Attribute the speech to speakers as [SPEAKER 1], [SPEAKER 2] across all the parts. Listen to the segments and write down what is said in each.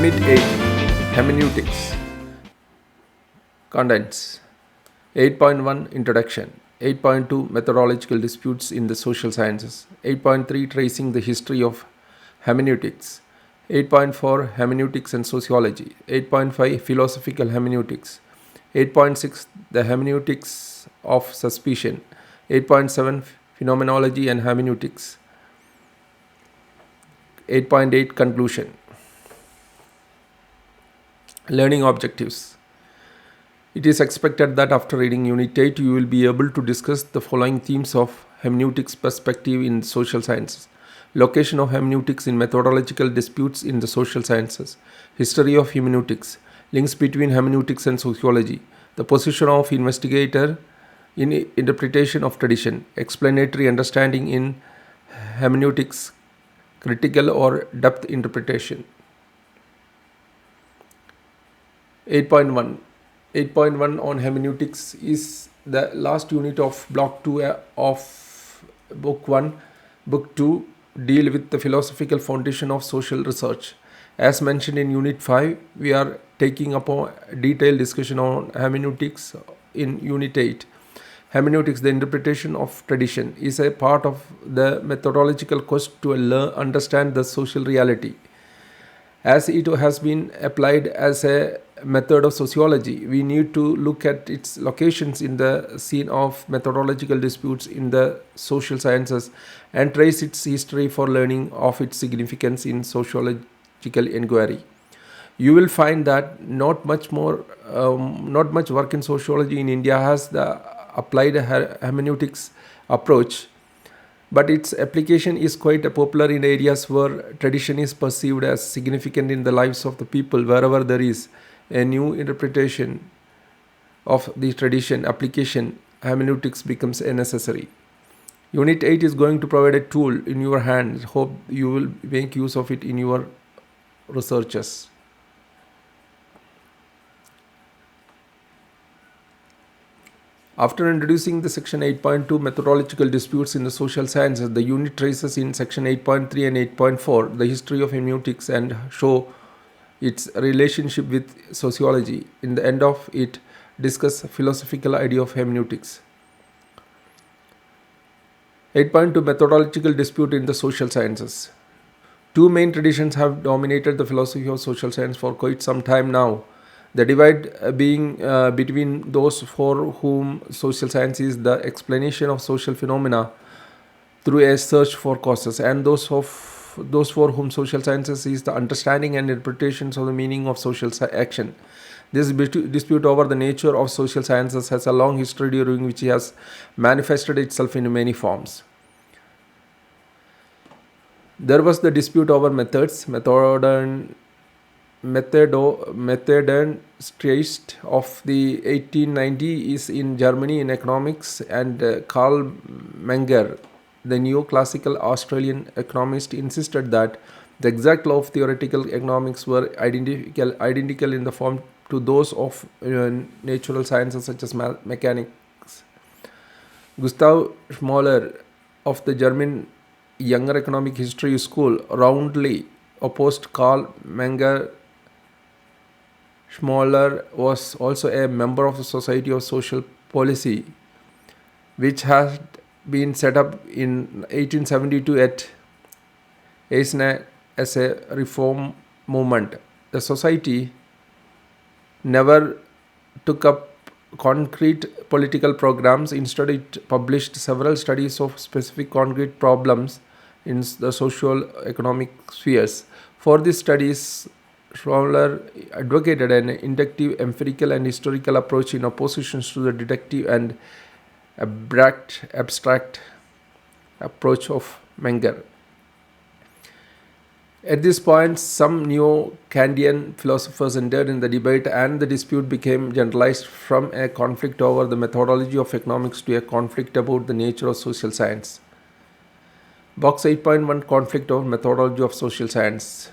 [SPEAKER 1] Unit 8 Hermeneutics. Contents 8.1 Introduction, 8.2 Methodological Disputes in the Social Sciences, 8.3 Tracing the History of Hermeneutics, 8.4 Hermeneutics and Sociology, 8.5 Philosophical Hermeneutics, 8.6 The Hermeneutics of Suspicion, 8.7 Phenomenology and Hermeneutics, 8.8 Conclusion. Learning objectives. It is expected that after reading Unit 8, you will be able to discuss the following themes of hermeneutics perspective in social sciences: location of hermeneutics in methodological disputes in the social sciences, history of hermeneutics, links between hermeneutics and sociology, the position of investigator in interpretation of tradition, explanatory understanding in hermeneutics, critical or depth interpretation. 8.1 8.1 on hermeneutics is the last unit of block 2 of book 1. Book 2 deal with the philosophical foundation of social research. As mentioned in unit 5, we are taking up a detailed discussion on hermeneutics in unit 8. Hermeneutics, the interpretation of tradition, is a part of the methodological quest to understand the social reality. As it has been applied as a method of sociology, we need to look at its locations in the scene of methodological disputes in the social sciences and trace its history for learning of its significance in sociological inquiry. You will find that not much work in sociology in India has the applied hermeneutics approach, but its application is quite popular in areas where tradition is perceived as significant in the lives of the people. Wherever there is a new interpretation of the tradition application, hermeneutics becomes a necessary. Unit 8 is going to provide a tool in your hands. Hope you will make use of it in your researches. After introducing the section 8.2 methodological disputes in the social sciences, the unit traces in section 8.3 and 8.4 the history of hermeneutics and show its relationship with sociology. In the end of it, discuss philosophical idea of hermeneutics. 8.2 Methodological dispute in the social sciences. Two main traditions have dominated the philosophy of social science for quite some time now. The divide being between those for whom social science is the explanation of social phenomena through a search for causes, and those for whom social sciences is the understanding and interpretations of the meaning of social action. This dispute over the nature of social sciences has a long history, during which it has manifested itself in many forms. There was the dispute over methods. Methodentist of the 1890 is in Germany in economics, and Karl Menger, the neoclassical Australian economist, insisted that the exact law of theoretical economics were identical in the form to those of natural sciences such as mechanics. Gustav Schmoller of the German Younger Economic History School roundly opposed Karl Menger. Schmoller was also a member of the Society of Social Policy, which had been set up in 1872 at Eisenach as a reform movement. The society never took up concrete political programs. Instead, it published several studies of specific concrete problems in the socio-economic spheres. For these studies, Schmoller advocated an inductive, empirical, and historical approach in opposition to the deductive and abstract approach of Menger. At this point, some neo-Kantian philosophers entered in the debate, and the dispute became generalized from a conflict over the methodology of economics to a conflict about the nature of social science. Box 8.1 Conflict over methodology of social science.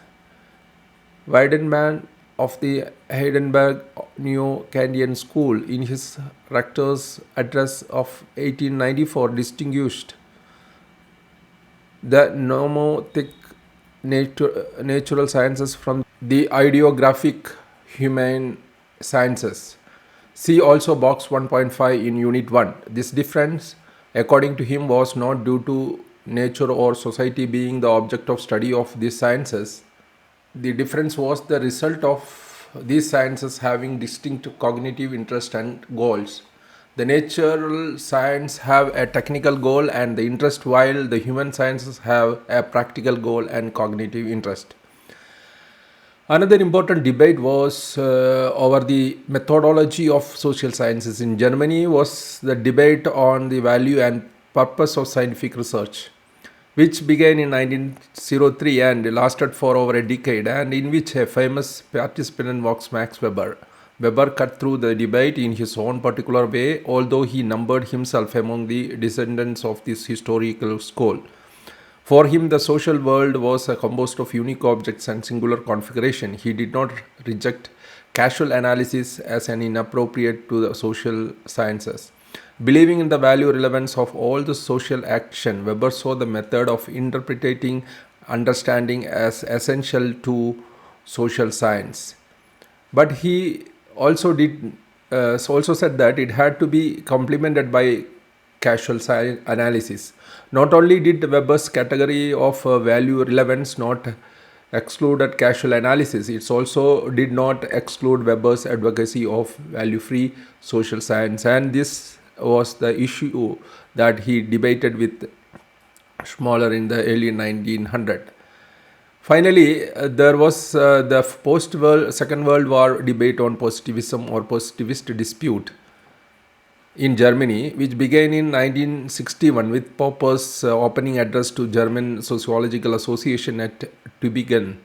[SPEAKER 1] Weidenbach of the Heidelberg Neo-Kantian School, in his rector's address of 1894, distinguished the nomothetic natural sciences from the ideographic humane sciences. See also box 1.5 in unit 1. This difference, according to him, was not due to nature or society being the object of study of these sciences. The difference was the result of these sciences having distinct cognitive interest and goals. The natural science have a technical goal and the interest, while the human sciences have a practical goal and cognitive interest. Another important debate was over the methodology of social sciences. In Germany was the debate on the value and purpose of scientific research, which began in 1903 and lasted for over a decade, and in which a famous participant was Max Weber. Weber cut through the debate in his own particular way, although he numbered himself among the descendants of this historical school. For him, the social world was composed of unique objects and singular configuration. He did not reject casual analysis as an inappropriate to the social sciences. Believing in the value relevance of all the social action, Weber saw the method of interpreting understanding as essential to social science. But he also said that it had to be complemented by casual analysis. Not only did Weber's category of value relevance not excluded casual analysis, it also did not exclude Weber's advocacy of value-free social science, and this was the issue that he debated with Schmoller in the early 1900. Finally, there was the Second World War debate on positivism or positivist dispute in Germany, which began in 1961 with Popper's opening address to German Sociological Association at Tübingen.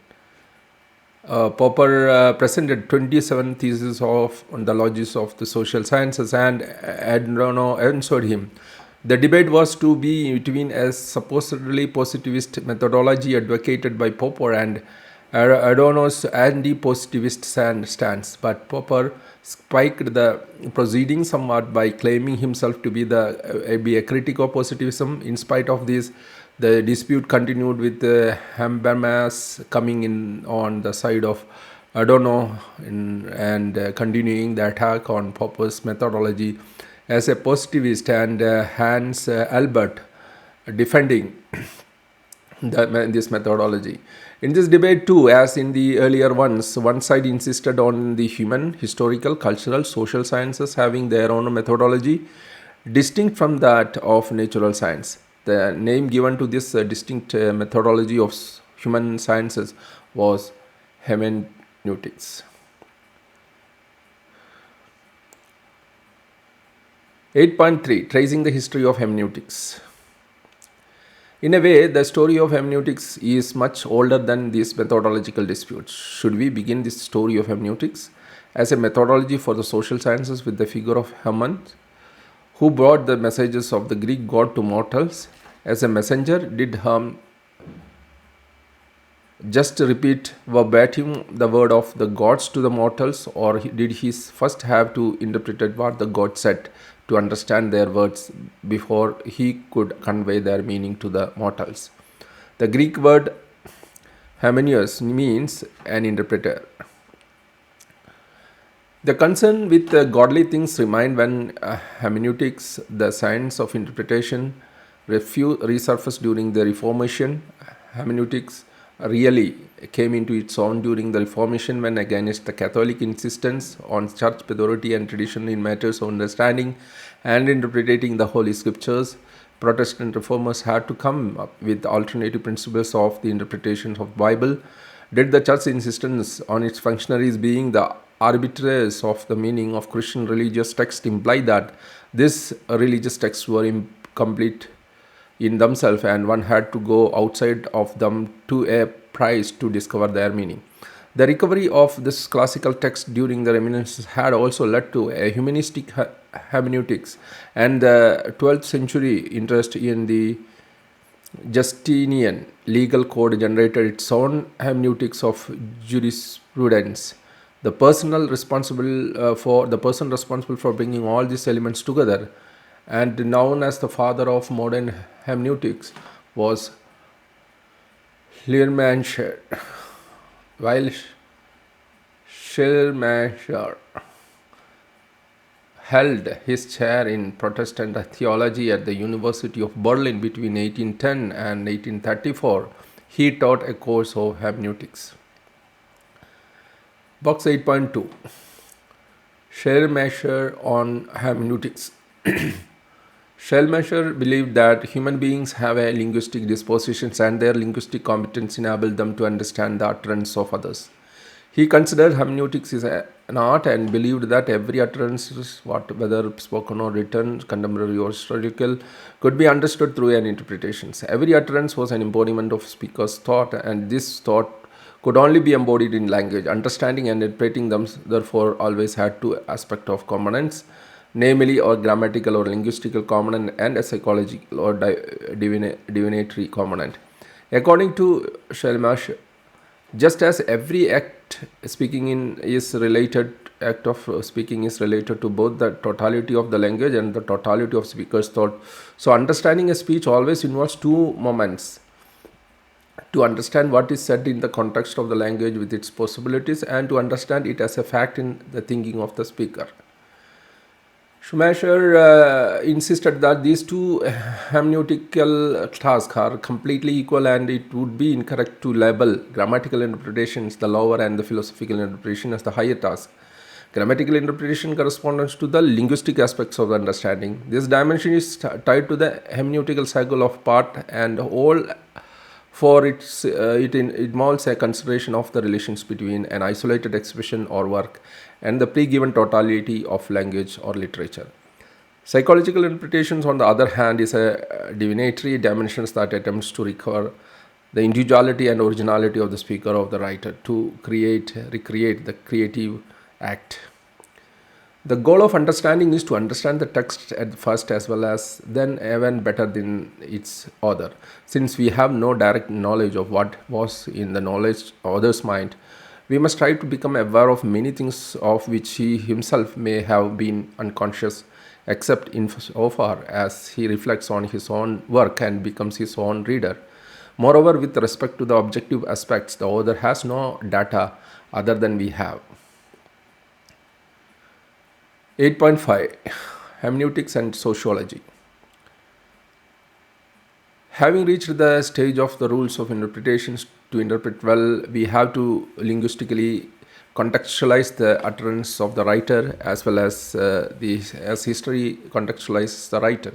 [SPEAKER 1] Popper presented 27 theses on the logics of the social sciences, and Adorno answered him. The debate was to be between a supposedly positivist methodology advocated by Popper and Adorno's anti-positivist stance, but Popper spiked the proceedings somewhat by claiming himself to be a critic of positivism. In spite of this, the dispute continued with Habermas coming in on the side of Adorno and continuing the attack on Popper's methodology as a positivist, and Hans Albert defending this methodology. In this debate too, as in the earlier ones, one side insisted on the human, historical, cultural, social sciences having their own methodology distinct from that of natural science. The name given to this distinct methodology of human sciences was hermeneutics. 8.3 Tracing the history of hermeneutics. In a way, the story of hermeneutics is much older than these methodological disputes. Should we begin this story of hermeneutics as a methodology for the social sciences with the figure of Hermes, who brought the messages of the Greek god to mortals? As a messenger, did Hermes just repeat verbatim the word of the gods to the mortals, or did he first have to interpret what the god said to understand their words before he could convey their meaning to the mortals? The Greek word hermeneus means an interpreter. The concern with godly things remained when hermeneutics, the science of interpretation, resurfaced during the Reformation. Hermeneutics really came into its own during the Reformation, when, against the Catholic insistence on church authority and tradition in matters of understanding and interpreting the Holy Scriptures, Protestant reformers had to come up with alternative principles of the interpretation of the Bible. Did the church's insistence on its functionaries being the arbiters of the meaning of Christian religious texts imply that these religious texts were incomplete in themselves and one had to go outside of them to a price to discover their meaning? The recovery of this classical text during the Renaissance had also led to a humanistic hermeneutics, and the 12th century interest in the Justinian legal code generated its own hermeneutics of jurisprudence. The person responsible for bringing all these elements together, and known as the father of modern hermeneutics, was Schleiermacher. While Schleiermacher held his chair in Protestant theology at the University of Berlin between 1810 and 1834, he taught a course of hermeneutics. Box 8.2 Schleiermacher on hermeneutics. Schleiermacher believed that human beings have a linguistic dispositions and their linguistic competence enabled them to understand the utterance of others. He considered hermeneutics as an art and believed that every utterance, whether spoken or written, contemporary or historical, could be understood through an interpretation. Every utterance was an embodiment of speaker's thought, and this thought could only be embodied in language. Understanding and interpreting them, therefore, always had two aspects of components, namely a grammatical or linguistical component and a psychological or divinatory component. According to Schleiermacher, just as every act of speaking is related to both the totality of the language and the totality of speaker's thought, so understanding a speech always involves two moments: to understand what is said in the context of the language with its possibilities, and to understand it as a fact in the thinking of the speaker. Schumacher insisted that these two hermeneutical tasks are completely equal, and it would be incorrect to label grammatical interpretation as the lower and the philosophical interpretation as the higher task. Grammatical interpretation corresponds to the linguistic aspects of the understanding. This dimension is tied to the hermeneutical cycle of part and whole, for it involves a consideration of the relations between an isolated expression or work and the pre-given totality of language or literature. Psychological interpretations, on the other hand, is a divinatory dimension that attempts to recover the individuality and originality of the speaker or the writer to recreate the creative act. The goal of understanding is to understand the text at first as well as then even better than its author. Since we have no direct knowledge of what was in the knowledge author's mind, we must try to become aware of many things of which he himself may have been unconscious, except insofar as he reflects on his own work and becomes his own reader. Moreover, with respect to the objective aspects, the author has no data other than we have. 8.5 Hermeneutics and Sociology. Having reached the stage of the rules of interpretations, to interpret well, we have to linguistically contextualize the utterance of the writer as well as history contextualizes the writer.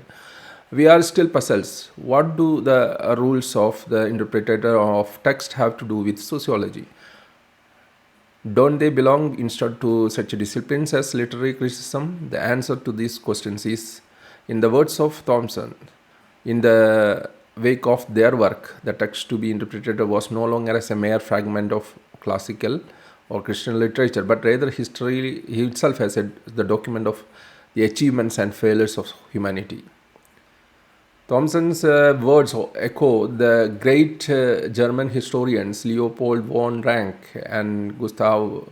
[SPEAKER 1] We are still puzzled. What do the rules of the interpreter of text have to do with sociology? Don't they belong instead to such disciplines as literary criticism? The answer to these questions is, in the words of Thomson, in the wake of their work, the text to be interpreted was no longer as a mere fragment of classical or Christian literature, but rather history itself as the document of the achievements and failures of humanity. Thomson's words echo the great German historians Leopold von Ranke and Gustav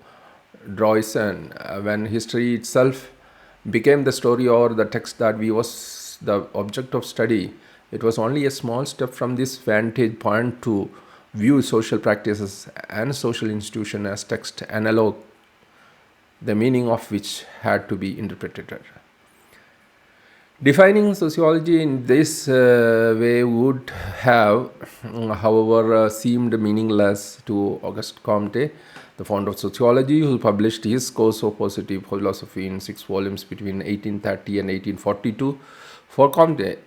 [SPEAKER 1] Droysen when history itself became the story or the text that was the object of study. It was only a small step from this vantage point to view social practices and social institutions as text analog, the meaning of which had to be interpreted. Defining sociology in this way would have, however, seemed meaningless to Auguste Comte, the founder of sociology, who published his course of positive philosophy in 6 volumes between 1830 and 1842. For Comte,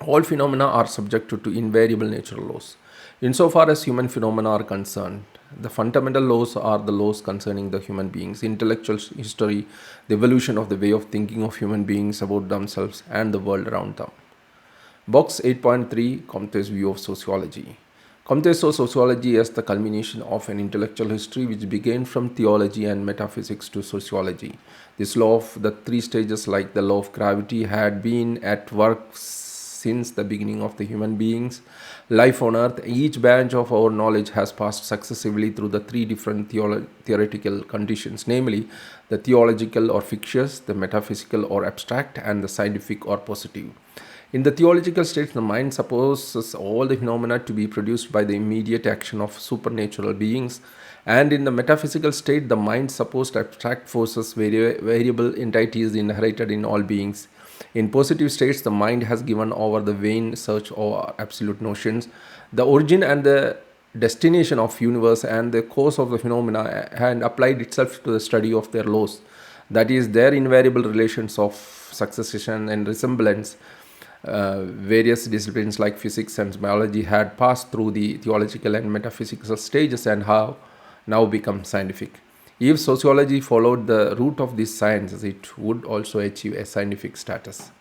[SPEAKER 1] all phenomena are subjected to invariable natural laws. Insofar as human phenomena are concerned, the fundamental laws are the laws concerning the human beings, intellectual history, the evolution of the way of thinking of human beings about themselves and the world around them. Box 8.3 Comte's view of sociology. Comte saw sociology as the culmination of an intellectual history which began from theology and metaphysics to sociology. This law of the 3 stages, like the law of gravity, had been at work since the beginning of the human beings' life on earth. Each branch of our knowledge has passed successively through the 3 different theoretical conditions, namely the theological or fictitious, the metaphysical or abstract, and the scientific or positive. In the theological states, the mind supposes all the phenomena to be produced by the immediate action of supernatural beings, and in the metaphysical state, the mind supposed abstract forces, variable entities inherited in all beings. In positive states, the mind has given over the vain search over absolute notions, the origin and the destination of universe and the cause of the phenomena, and applied itself to the study of their laws, that is, their invariable relations of succession and resemblance. Various disciplines like physics and biology had passed through the theological and metaphysical stages and have now become scientific. If sociology followed the route of these sciences, it would also achieve a scientific status.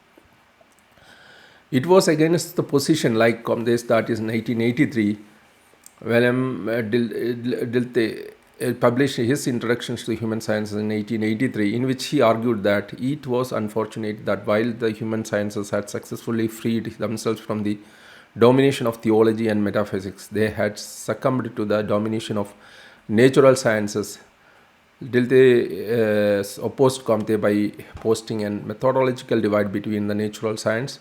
[SPEAKER 1] It was against the position like Comtes that is in 1883, William Dilthey published his Introductions to Human Sciences in 1883, in which he argued that it was unfortunate that while the human sciences had successfully freed themselves from the domination of theology and metaphysics, they had succumbed to the domination of natural sciences. Dilthey opposed Comte by posting a methodological divide between the natural science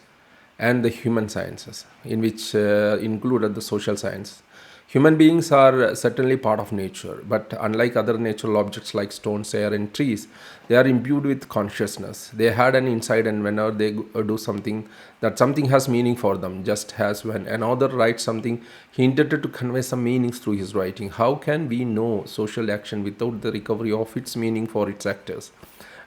[SPEAKER 1] and the human sciences, in which included the social science. Human beings are certainly part of nature, but unlike other natural objects like stones, air, and trees, they are imbued with consciousness. They had an insight, and whenever they do something, that something has meaning for them, just as when another writes something, he intended to convey some meanings through his writing. How can we know social action without the recovery of its meaning for its actors?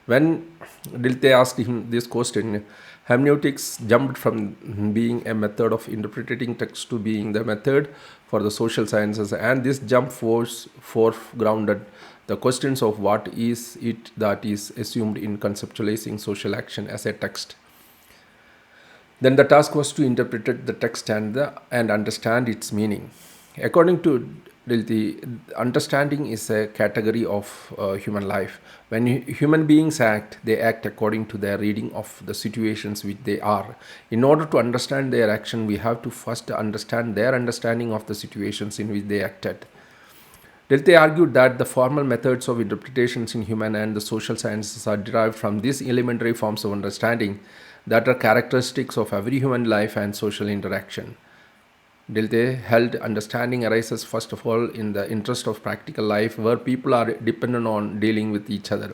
[SPEAKER 1] When Dilthey asked him this question, hermeneutics jumped from being a method of interpreting text to being the method for the social sciences, and this jump foregrounded the questions of what is it that is assumed in conceptualizing social action as a text. Then the task was to interpret the text and understand its meaning. According to Dilthey, understanding is a category of human life. When human beings act, they act according to their reading of the situations which they are. In order to understand their action, we have to first understand their understanding of the situations in which they acted. Dilthey argued that the formal methods of interpretations in human and the social sciences are derived from these elementary forms of understanding that are characteristics of every human life and social interaction. Dilthey held understanding arises first of all in the interest of practical life, where people are dependent on dealing with each other.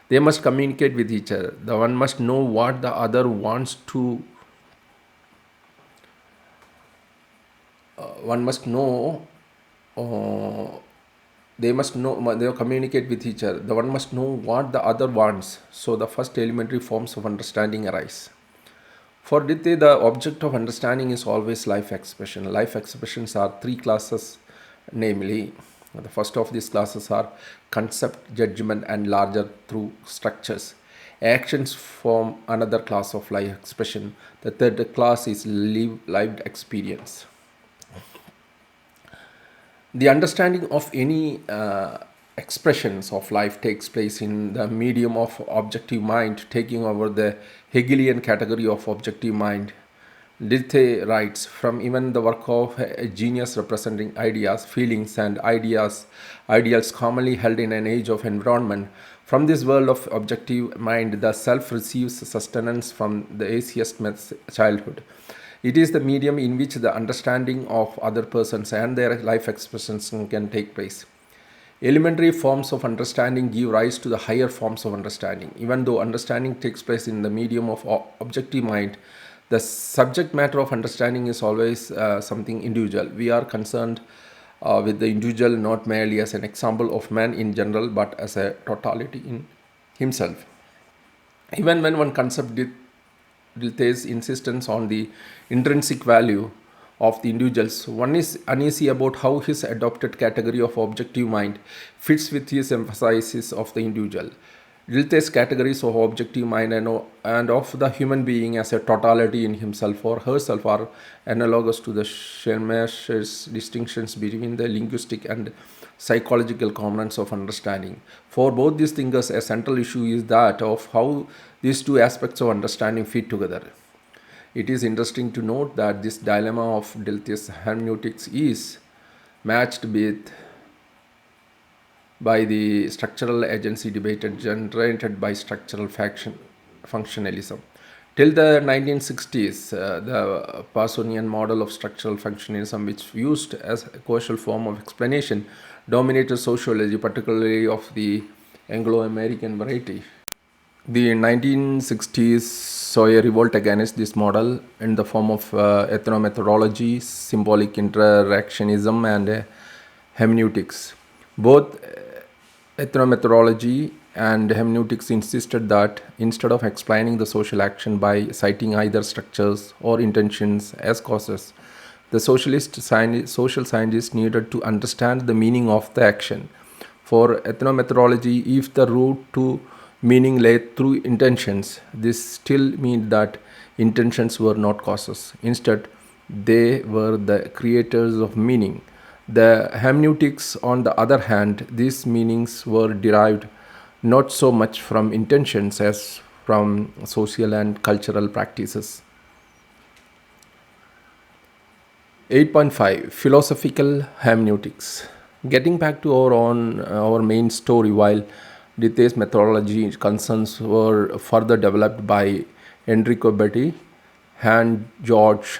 [SPEAKER 1] They must communicate with each other. The one must know what the other wants to. One must know. They must know. They communicate with each other. The one must know what the other wants. So the first elementary forms of understanding arise. For Dilthey, the object of understanding is always life expression. Life expressions are three classes, namely, the first of these classes are concept, judgment, and larger through structures. Actions form another class of life expression. The third class is lived experience. The understanding of any expressions of life takes place in the medium of objective mind, taking over the Hegelian category of objective mind. Dilthey writes, from even the work of a genius representing ideas, feelings, and ideals commonly held in an age of environment, from this world of objective mind, the self receives sustenance from the earliest childhood. It is the medium in which the understanding of other persons and their life expressions can take place. Elementary forms of understanding give rise to the higher forms of understanding. Even though understanding takes place in the medium of objective mind, the subject matter of understanding is always something individual. We are concerned with the individual not merely as an example of man in general, but as a totality in himself. Even when one concept Dilthey's insistence on the intrinsic value of the individuals, one is uneasy about how his adopted category of objective mind fits with his emphasis of the individual. Dilthey's categories of objective mind and of the human being as a totality in himself or herself are analogous to the Schleiermacher's distinctions between the linguistic and psychological components of understanding. For both these thinkers, a central issue is that of how these two aspects of understanding fit together. It is interesting to note that this dilemma of Dilthey's hermeneutics is matched by the structural agency debate generated by structural functionalism. Till the 1960s, the Parsonian model of structural functionalism, which used as a causal form of explanation, dominated sociology, particularly of the Anglo-American variety. The 1960s saw a revolt against this model in the form of ethnomethodology, symbolic interactionism, and hermeneutics. Both ethnomethodology and hermeneutics insisted that instead of explaining the social action by citing either structures or intentions as causes, the social scientists needed to understand the meaning of the action. For ethnomethodology, if the route to meaning lay through intentions, this still means that intentions were not causes. Instead, they were the creators of meaning. The hermeneutics, on the other hand, these meanings were derived not so much from intentions as from social and cultural practices. 8.5 Philosophical Hermeneutics. Getting back to our main story, while Ditte's methodology concerns were further developed by Enrico Betti and George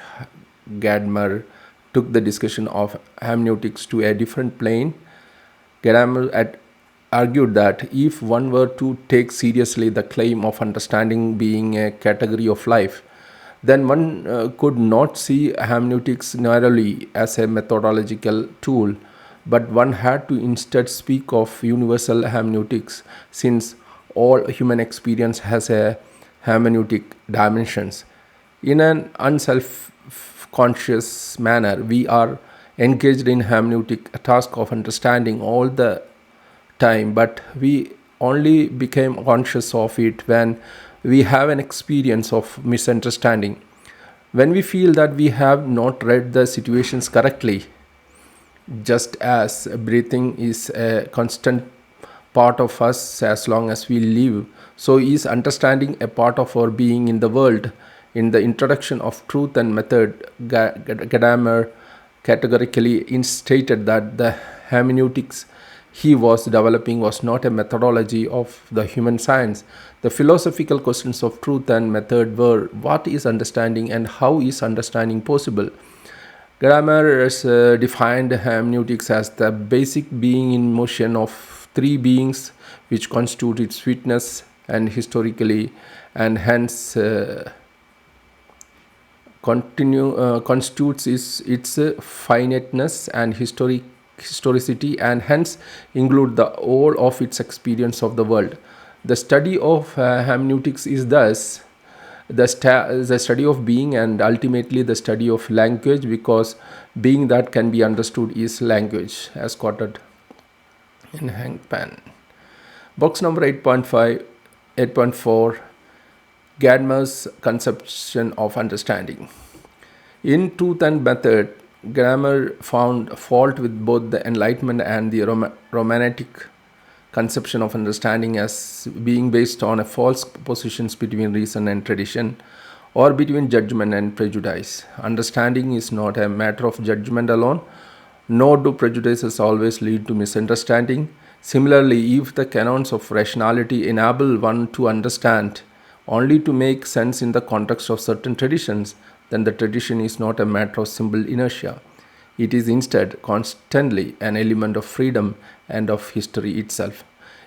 [SPEAKER 1] Gadamer took the discussion of hermeneutics to a different plane. Gadamer argued that if one were to take seriously the claim of understanding being a category of life, then one could not see hermeneutics narrowly as a methodological tool, but one had to instead speak of universal hermeneutics, since all human experience has a hermeneutic dimensions. In an unself-conscious manner, we are engaged in hermeneutic task of understanding all the time, but we only became conscious of it when we have an experience of misunderstanding. When we feel that we have not read the situations correctly, just as breathing is a constant part of us as long as we live, so is understanding a part of our being in the world. In the introduction of Truth and Method, Gadamer categorically stated that the hermeneutics he was developing was not a methodology of the human science. The philosophical questions of truth and method were: what is understanding and how is understanding possible? Gadamer has defined hermeneutics as the basic being in motion of three beings which constitute its witness and historically, and hence constitutes its finiteness and historicity, and hence include the whole of its experience of the world. The study of hermeneutics is thus the study of being, and ultimately the study of language, because being that can be understood is language, as quoted in Hangpan. Box number 8.5, 8.4, Gadamer's conception of understanding. In Truth and Method, Gadamer found fault with both the Enlightenment and the Romantic conception of understanding as being based on a false positions between reason and tradition, or between judgment and prejudice. Understanding is not a matter of judgment alone, nor do prejudices always lead to misunderstanding. Similarly, if the canons of rationality enable one to understand only to make sense in the context of certain traditions, then the tradition is not a matter of simple inertia. It is instead constantly an element of freedom and of history itself.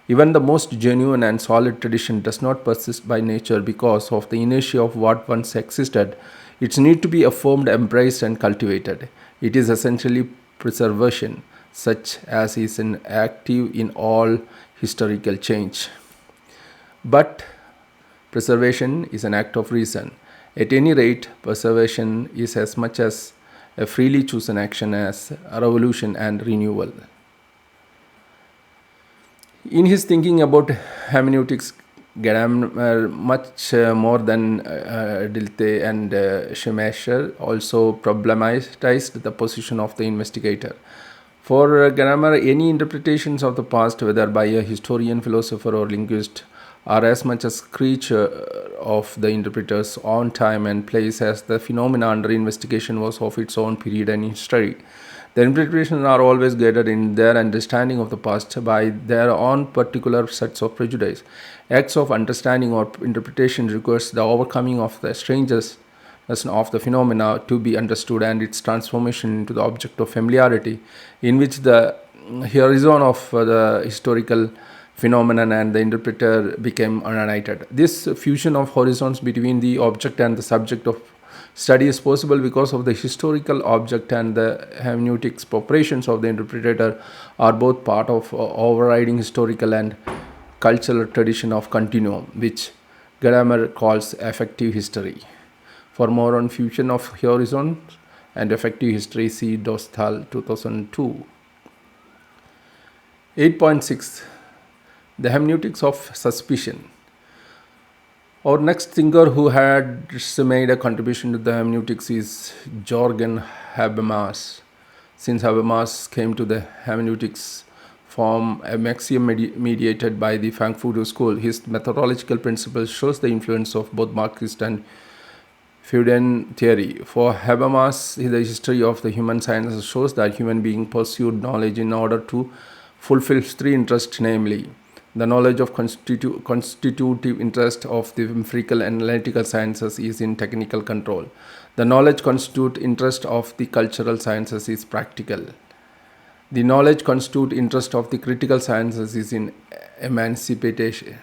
[SPEAKER 1] Even the most genuine and solid tradition does not persist by nature because of the inertia of what once existed. It needs to be affirmed, embraced, and cultivated. It is essentially preservation, such as is active in all historical change. But preservation is an act of reason. At any rate, preservation is as much as a freely chosen action as a revolution and renewal. In his thinking about hermeneutics, Gadamer, much more than Dilthey and Schleiermacher, also problematized the position of the investigator. For Gadamer, any interpretations of the past, whether by a historian, philosopher, or linguist, are as much a creature of the interpreter's own time and place as the phenomena under investigation was of its own period and history. The interpretations are always guided in their understanding of the past by their own particular sets of prejudice. Acts of understanding or interpretation requires the overcoming of the strangeness of the phenomena to be understood and its transformation into the object of familiarity, in which the horizon of the historical phenomenon and the interpreter became united. This fusion of horizons between the object and the subject of study is possible because of the historical object and the hermeneutics operations of the interpreter are both part of overriding historical and cultural tradition of continuum, which Gadamer calls affective history. For more on fusion of horizons and affective history, see Dostal 2002. 8.6 The Hermeneutics of Suspicion. Our next thinker who had made a contribution to the hermeneutics is Jürgen Habermas. Since Habermas came to the hermeneutics from a maxim mediated by the Frankfurt School, his methodological principles shows the influence of both Marxist and Freudian theory. For Habermas, the history of the human sciences shows that human beings pursued knowledge in order to fulfill three interests, namely the knowledge of constitutive interest of the empirical and analytical sciences is in technical control. The knowledge constitute interest of the cultural sciences is practical. The knowledge constitute interest of the critical sciences is in emancipation.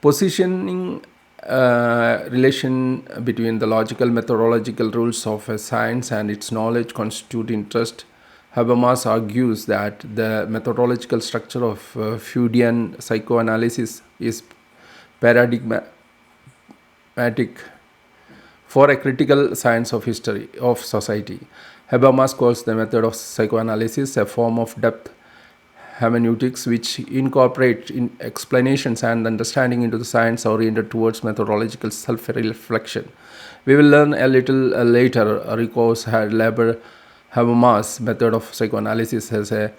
[SPEAKER 1] Positioning relation between the logical methodological rules of a science and its knowledge constitute interest. Habermas argues that the methodological structure of Freudian psychoanalysis is paradigmatic for a critical science of history of society. Habermas calls the method of psychoanalysis a form of depth hermeneutics which incorporate in explanations and understanding into the science oriented towards methodological self-reflection. We will learn a little later. Rico's had labeled Habermas' method of psychoanalysis as a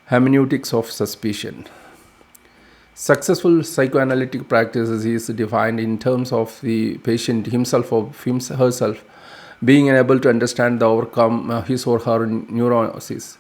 [SPEAKER 1] hermeneutics of suspicion. Successful psychoanalytic practices is defined in terms of the patient himself or herself being able to understand the overcome his or her neurosis.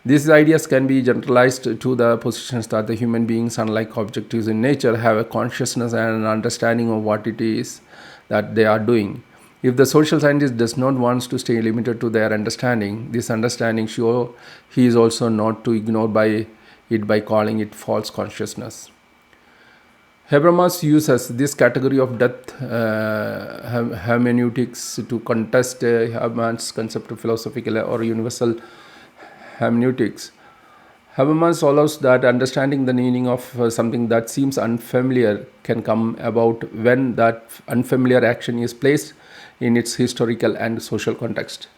[SPEAKER 1] These ideas can be generalized to the positions that the human beings, unlike objectives in nature, have a consciousness and an understanding of what it is that they are doing. If the social scientist does not want to stay limited to their understanding, this understanding sure he is also not to ignore by calling it false consciousness. Habermas uses this category of depth hermeneutics to contest Habermas' concept of philosophical or universal hermeneutics. Habermas allows that understanding the meaning of something that seems unfamiliar can come about when that unfamiliar action is placed in its historical and social context.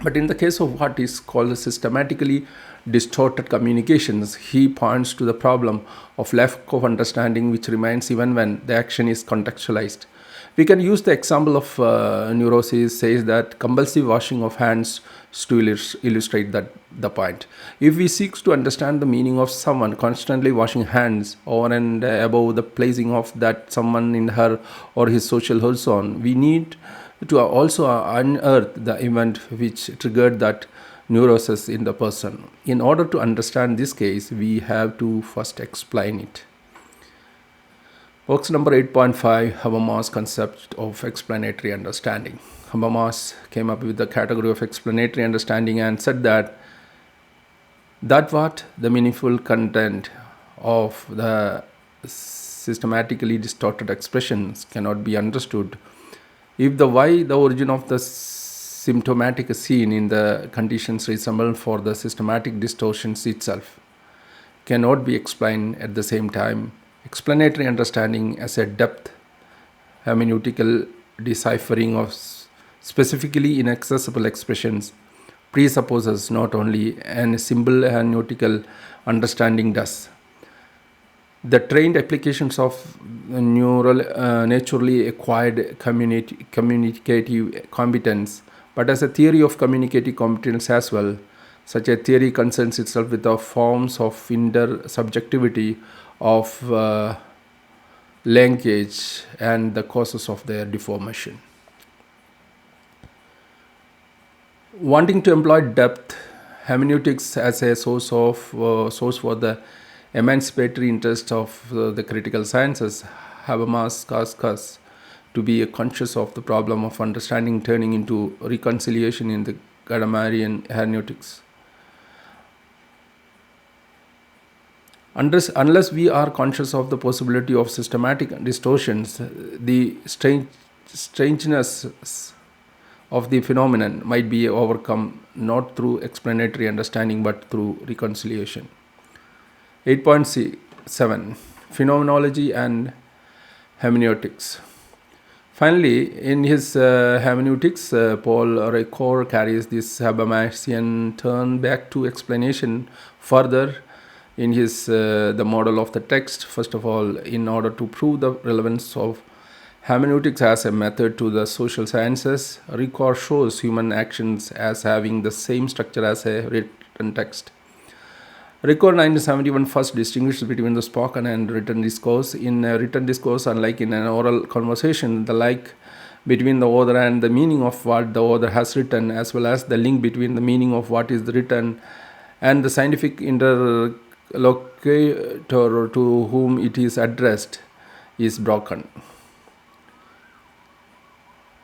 [SPEAKER 1] But in the case of what is called systematically distorted communications, he points to the problem of lack of understanding which remains even when the action is contextualized. We can use the example of neurosis says that compulsive washing of hands to illustrate the point. If we seek to understand the meaning of someone constantly washing hands over and above the placing of that someone in her or his social horizon, we need to also unearth the event which triggered that neurosis in the person. In order to understand this case, we have to first explain it. Box number 8.5, Habermas' concept of explanatory understanding. Habermas came up with the category of explanatory understanding and said that what the meaningful content of the systematically distorted expressions cannot be understood if the origin of the symptomatic scene in the conditions resemble for the systematic distortions itself cannot be explained at the same time. Explanatory understanding as a depth hermeneutical deciphering of specifically inaccessible expressions presupposes not only a simple hermeneutical understanding does. The trained applications of naturally acquired communicative competence, but as a theory of communicative competence as well. Such a theory concerns itself with the forms of intersubjectivity of linkage and the causes of their deformation. Wanting to employ depth, hermeneutics as a source for the emancipatory interest of the critical sciences, Habermas asks us to be conscious of the problem of understanding turning into reconciliation in the Gadamarian hermeneutics. Unless we are conscious of the possibility of systematic distortions, the strangeness of the phenomenon might be overcome not through explanatory understanding but through reconciliation. 8.7 Phenomenology and Hermeneutics. Finally, in his hermeneutics, Paul Ricoeur carries this Habermasian turn back to explanation further in his the model of the text. First of all, in order to prove the relevance of hermeneutics as a method to the social sciences, Ricoeur shows human actions as having the same structure as a written text. Ricoeur 1971 first distinguishes between the spoken and written discourse. In a written discourse, unlike in an oral conversation, the link between the author and the meaning of what the author has written, as well as the link between the meaning of what is written and the scientific interlocutor to whom it is addressed, is broken.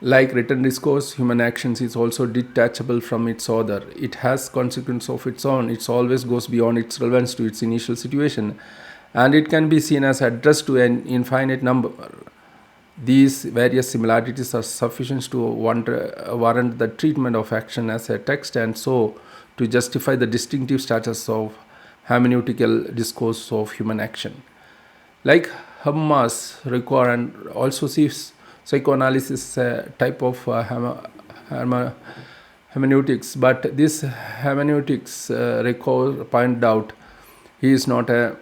[SPEAKER 1] Like written discourse, human actions is also detachable from its author. It has consequences of its own. It always goes beyond its relevance to its initial situation, and it can be seen as addressed to an infinite number. These various similarities are sufficient to warrant the treatment of action as a text, and so to justify the distinctive status of hermeneutical discourse of human action. Like Habermas, Ricoeur and also sees psychoanalysis a type of hermeneutics, but this hermeneutics, Ricoeur pointed out, he is not a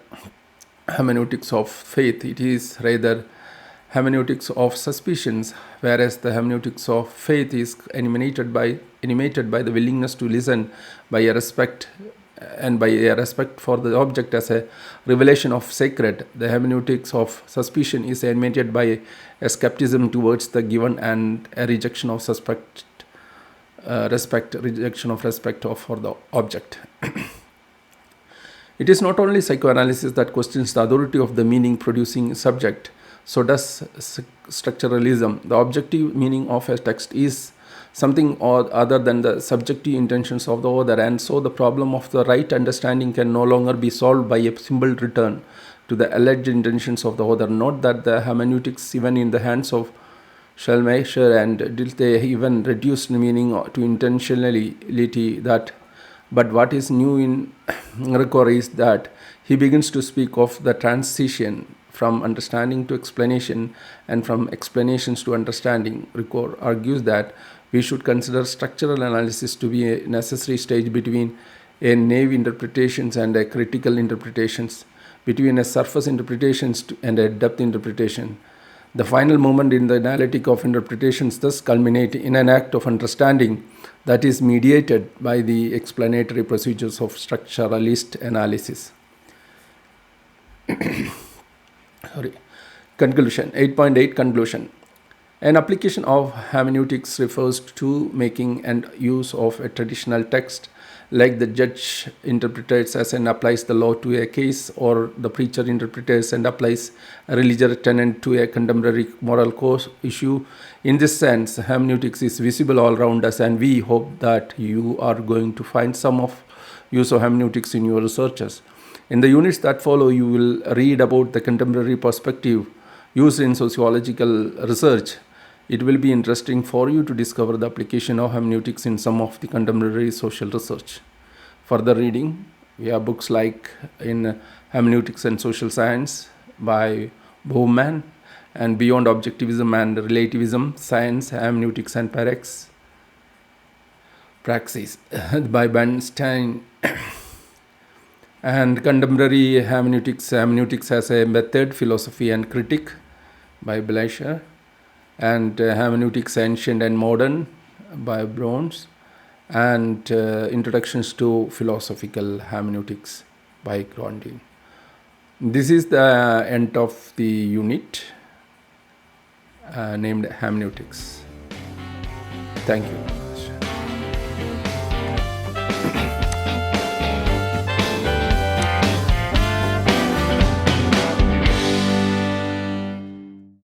[SPEAKER 1] hermeneutics of faith. It is rather hermeneutics of suspicions, whereas the hermeneutics of faith is animated by the willingness to listen, by a respect for the object as a revelation of sacred. The hermeneutics of suspicion is animated by a skepticism towards the given and a rejection of respect for the object. It is not only psychoanalysis that questions the authority of the meaning producing subject, so does structuralism. The objective meaning of a text is something or other than the subjective intentions of the author, and so the problem of the right understanding can no longer be solved by a simple return to the alleged intentions of the author. Note that the hermeneutics, even in the hands of Schleiermacher and Dilthey, even reduced meaning to intentionality. But what is new in Ricoeur is that he begins to speak of the transition from understanding to explanation and from explanations to understanding. Ricoeur argues that we should consider structural analysis to be a necessary stage between a naive interpretations and a critical interpretations, between a surface interpretations and a depth interpretation. The final moment in the analytic of interpretations thus culminate in an act of understanding that is mediated by the explanatory procedures of structuralist analysis. Conclusion. 8.8 Conclusion. An application of hermeneutics refers to making and use of a traditional text, like the judge interprets as and applies the law to a case, or the preacher interprets and applies a religious tenet to a contemporary moral course issue. In this sense, hermeneutics is visible all around us, and we hope that you are going to find some of use of hermeneutics in your researches. In the units that follow, you will read about the contemporary perspective used in sociological research. It will be interesting for you to discover the application of hermeneutics in some of the contemporary social research. Further reading, we have books like in Hermeneutics and Social Science by Bowman, and Beyond Objectivism and Relativism, Science, Hermeneutics and Praxis by Bernstein, and Contemporary Hermeneutics as a Method, Philosophy and Critique by Bleicher, and Hermeneutics Ancient and Modern by Browns, and Introductions to Philosophical Hermeneutics by Grondin. This is the end of the unit named hermeneutics. Thank you.